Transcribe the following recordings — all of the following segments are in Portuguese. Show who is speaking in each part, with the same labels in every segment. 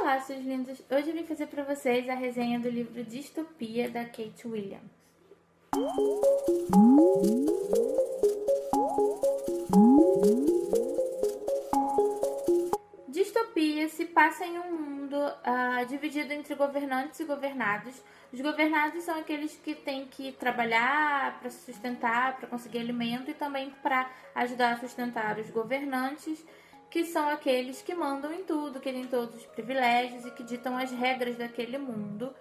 Speaker 1: Olá, seus lindos! Hoje eu vim fazer para vocês a resenha do livro Distopia, da Kate Williams. Distopia se passa em um mundo dividido entre governantes e governados. Os governados são aqueles que têm que trabalhar para se sustentar, para conseguir alimento e também para ajudar a sustentar os governantes, que são aqueles que mandam em tudo, que têm todos os privilégios e que ditam as regras daquele mundo.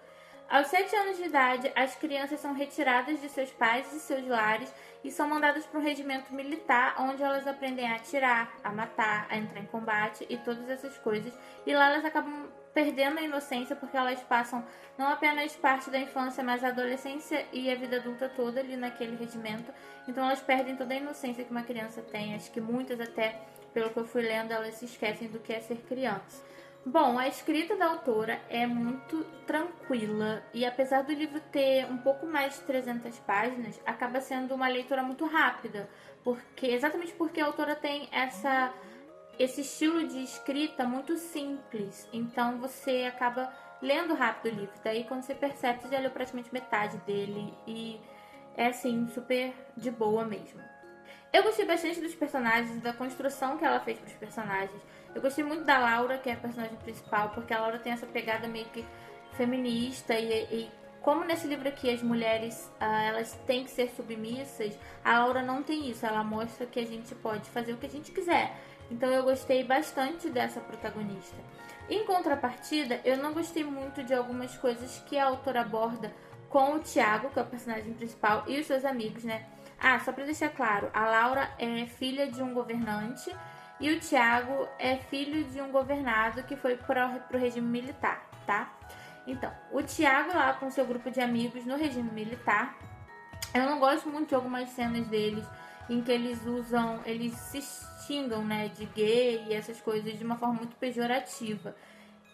Speaker 1: Aos 7 anos de idade, as crianças são retiradas de seus pais e seus lares e são mandadas para um regimento militar, onde elas aprendem a atirar, a matar, a entrar em combate e todas essas coisas. E lá elas acabam perdendo a inocência, porque elas passam não apenas parte da infância, mas a adolescência e a vida adulta toda ali naquele regimento. Então elas perdem toda a inocência que uma criança tem. Acho que muitas até, pelo que eu fui lendo, elas se esquecem do que é ser criança. Bom, a escrita da autora é muito tranquila e apesar do livro ter um pouco mais de 300 páginas, acaba sendo uma leitura muito rápida, exatamente porque a autora tem esse estilo de escrita muito simples, então você acaba lendo rápido o livro, daí quando você percebe, você já leu praticamente metade dele e é assim, super de boa mesmo. Eu gostei bastante dos personagens, da construção que ela fez para os personagens. Eu gostei muito da Laura, que é a personagem principal, porque a Laura tem essa pegada meio que feminista e como nesse livro aqui as mulheres elas têm que ser submissas, a Laura não tem isso. Ela mostra que a gente pode fazer o que a gente quiser. Então eu gostei bastante dessa protagonista. Em contrapartida, eu não gostei muito de algumas coisas que a autora aborda com o Tiago, que é o personagem principal, e os seus amigos, né? Só pra deixar claro, a Laura é filha de um governante e o Tiago é filho de um governado que foi pro regime militar, tá? Então, o Tiago lá com seu grupo de amigos no regime militar, eu não gosto muito de algumas cenas deles em que eles se xingam, né, de gay e essas coisas de uma forma muito pejorativa.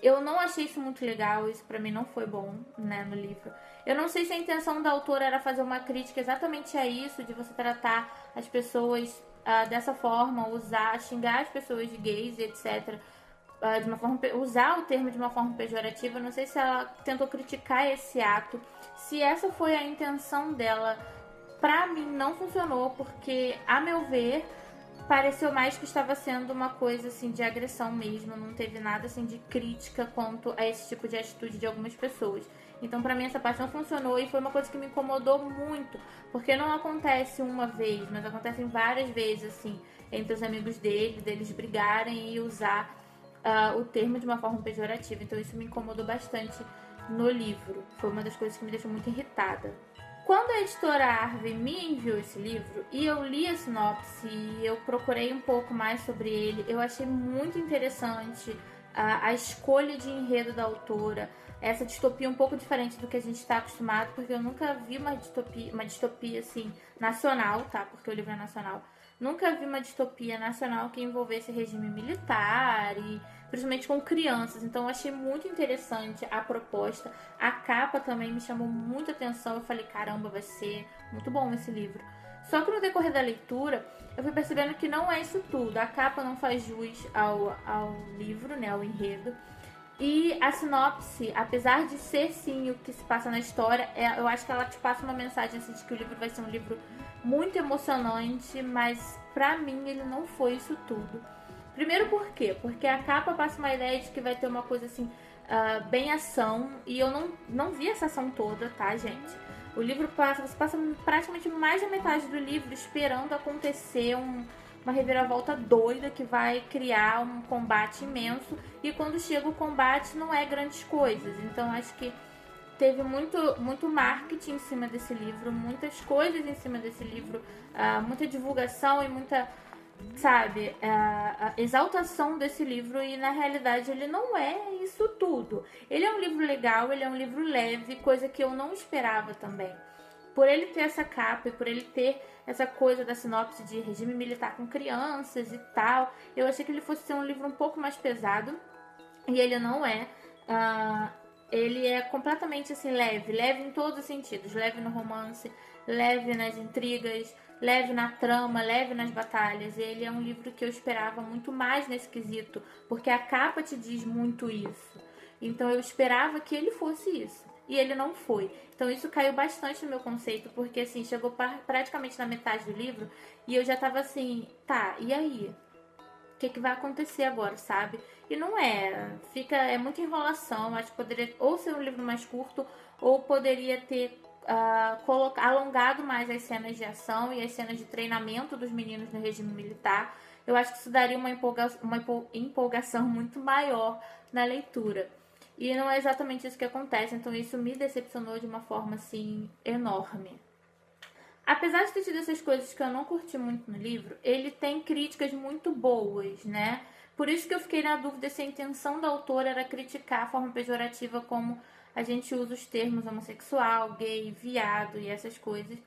Speaker 1: Eu não achei isso muito legal, isso pra mim não foi bom, né, no livro. Eu não sei se a intenção da autora era fazer uma crítica exatamente a isso, de você tratar as pessoas dessa forma, xingar as pessoas de gays e etc. Usar o termo de uma forma pejorativa. Eu não sei se ela tentou criticar esse ato. Se essa foi a intenção dela, pra mim não funcionou, porque, a meu ver, pareceu mais que estava sendo uma coisa assim de agressão mesmo, não teve nada assim de crítica quanto a esse tipo de atitude de algumas pessoas. Então pra mim essa parte não funcionou e foi uma coisa que me incomodou muito, porque não acontece uma vez, mas acontecem várias vezes assim, entre os amigos deles brigarem e usar o termo de uma forma pejorativa. Então isso me incomodou bastante no livro, foi uma das coisas que me deixou muito irritada. Quando a editora Harvey me enviou esse livro e eu li a sinopse e eu procurei um pouco mais sobre ele, eu achei muito interessante a escolha de enredo da autora, essa distopia um pouco diferente do que a gente está acostumado, porque eu nunca vi uma distopia assim, nacional, tá? Porque o livro é nacional. Nunca vi uma distopia nacional que envolvesse regime militar e principalmente com crianças. Então eu achei muito interessante a proposta. A capa também me chamou muita atenção. Eu falei, caramba, vai ser muito bom esse livro. Só que no decorrer da leitura, eu fui percebendo que não é isso tudo. A capa não faz jus ao livro, né, ao enredo. E a sinopse, apesar de ser sim o que se passa na história, eu acho que ela te passa uma mensagem assim, de que o livro vai ser um livro muito emocionante, mas pra mim ele não foi isso tudo. Primeiro por quê? Porque a capa passa uma ideia de que vai ter uma coisa assim, bem ação, e eu não vi essa ação toda, tá, gente? O livro você passa praticamente mais da metade do livro esperando acontecer uma reviravolta doida que vai criar um combate imenso, e quando chega o combate não é grandes coisas. Então acho que teve muito marketing em cima desse livro, muitas coisas em cima desse livro, muita divulgação e muita, sabe, a exaltação desse livro, e na realidade ele não é isso tudo. Ele é um livro legal, ele é um livro leve, coisa que eu não esperava também. Por ele ter essa capa e por ele ter essa coisa da sinopse de regime militar com crianças e tal, eu achei que ele fosse ser um livro um pouco mais pesado, e ele não é. Ele é completamente assim leve em todos os sentidos, leve no romance, leve nas intrigas, leve na trama, leve nas batalhas. Ele é um livro que eu esperava muito mais nesse quesito, porque a capa te diz muito isso. Então eu esperava que ele fosse isso. E ele não foi. Então isso caiu bastante no meu conceito, porque assim, chegou praticamente na metade do livro e eu já tava assim, tá, e aí? O que vai acontecer agora, sabe? E não é, é muita enrolação. Acho que poderia ou ser um livro mais curto, ou poderia ter alongado mais as cenas de ação e as cenas de treinamento dos meninos no regime militar. Eu acho que isso daria uma empolgação muito maior na leitura. E não é exatamente isso que acontece, então isso me decepcionou de uma forma assim enorme. Apesar de ter tido essas coisas que eu não curti muito no livro, ele tem críticas muito boas, né? Por isso que eu fiquei na dúvida se a intenção da autora era criticar a forma pejorativa como a gente usa os termos homossexual, gay, viado e essas coisas.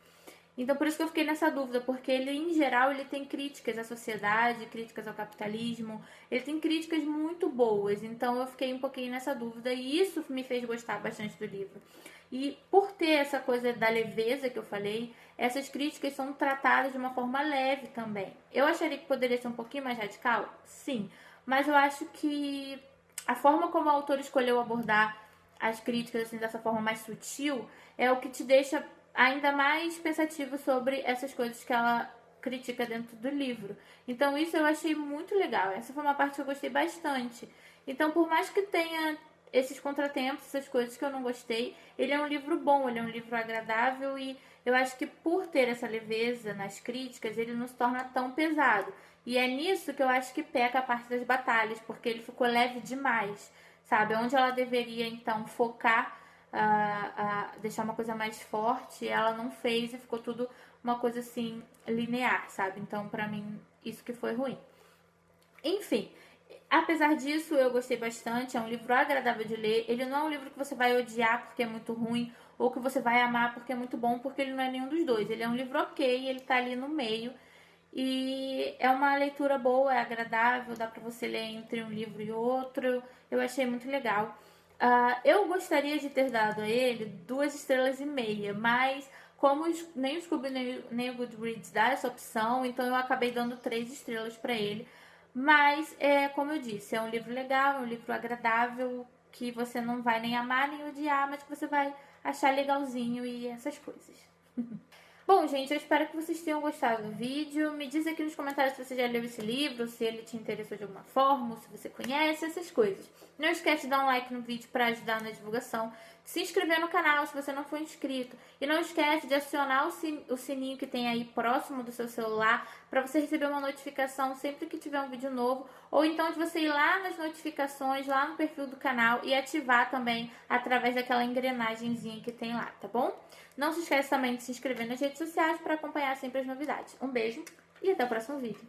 Speaker 1: Então por isso que eu fiquei nessa dúvida, porque ele em geral ele tem críticas à sociedade, críticas ao capitalismo, ele tem críticas muito boas. Então eu fiquei um pouquinho nessa dúvida e isso me fez gostar bastante do livro. E por ter essa coisa da leveza que eu falei, essas críticas são tratadas de uma forma leve também. Eu acharia que poderia ser um pouquinho mais radical? Sim. Mas eu acho que a forma como o autor escolheu abordar as críticas assim, dessa forma mais sutil é o que te deixa ainda mais pensativo sobre essas coisas que ela critica dentro do livro. Então isso eu achei muito legal. Essa foi uma parte que eu gostei bastante. Então por mais que tenha esses contratempos, essas coisas que eu não gostei, ele é um livro bom, ele é um livro agradável e eu acho que por ter essa leveza nas críticas, ele não se torna tão pesado. E é nisso que eu acho que peca a parte das batalhas, porque ele ficou leve demais, sabe? Onde ela deveria, então, focar, deixar uma coisa mais forte, ela não fez e ficou tudo uma coisa, assim, linear, sabe? Então, pra mim, isso que foi ruim. Enfim, apesar disso, eu gostei bastante. É um livro agradável de ler. Ele não é um livro que você vai odiar porque é muito ruim ou que você vai amar porque é muito bom, porque ele não é nenhum dos dois. Ele é um livro ok, ele tá ali no meio. E é uma leitura boa, é agradável, dá pra você ler entre um livro e outro. Eu achei muito legal. Eu gostaria de ter dado a ele 2,5 estrelas, mas como nem o Scooby nem o Goodreads dá essa opção, então eu acabei dando 3 estrelas pra ele. Mas, como eu disse, é um livro legal, é um livro agradável, que você não vai nem amar nem odiar, mas que você vai achar legalzinho e essas coisas. Bom, gente, eu espero que vocês tenham gostado do vídeo. Me diz aqui nos comentários se você já leu esse livro, se ele te interessou de alguma forma, ou se você conhece, essas coisas. Não esquece de dar um like no vídeo para ajudar na divulgação, de se inscrever no canal se você não for inscrito. E não esquece de acionar o sininho que tem aí próximo do seu celular para você receber uma notificação sempre que tiver um vídeo novo. Ou então de você ir lá nas notificações, lá no perfil do canal e ativar também através daquela engrenagemzinha que tem lá, tá bom? Não se esqueça também de se inscrever nas redes sociais para acompanhar sempre as novidades. Um beijo e até o próximo vídeo.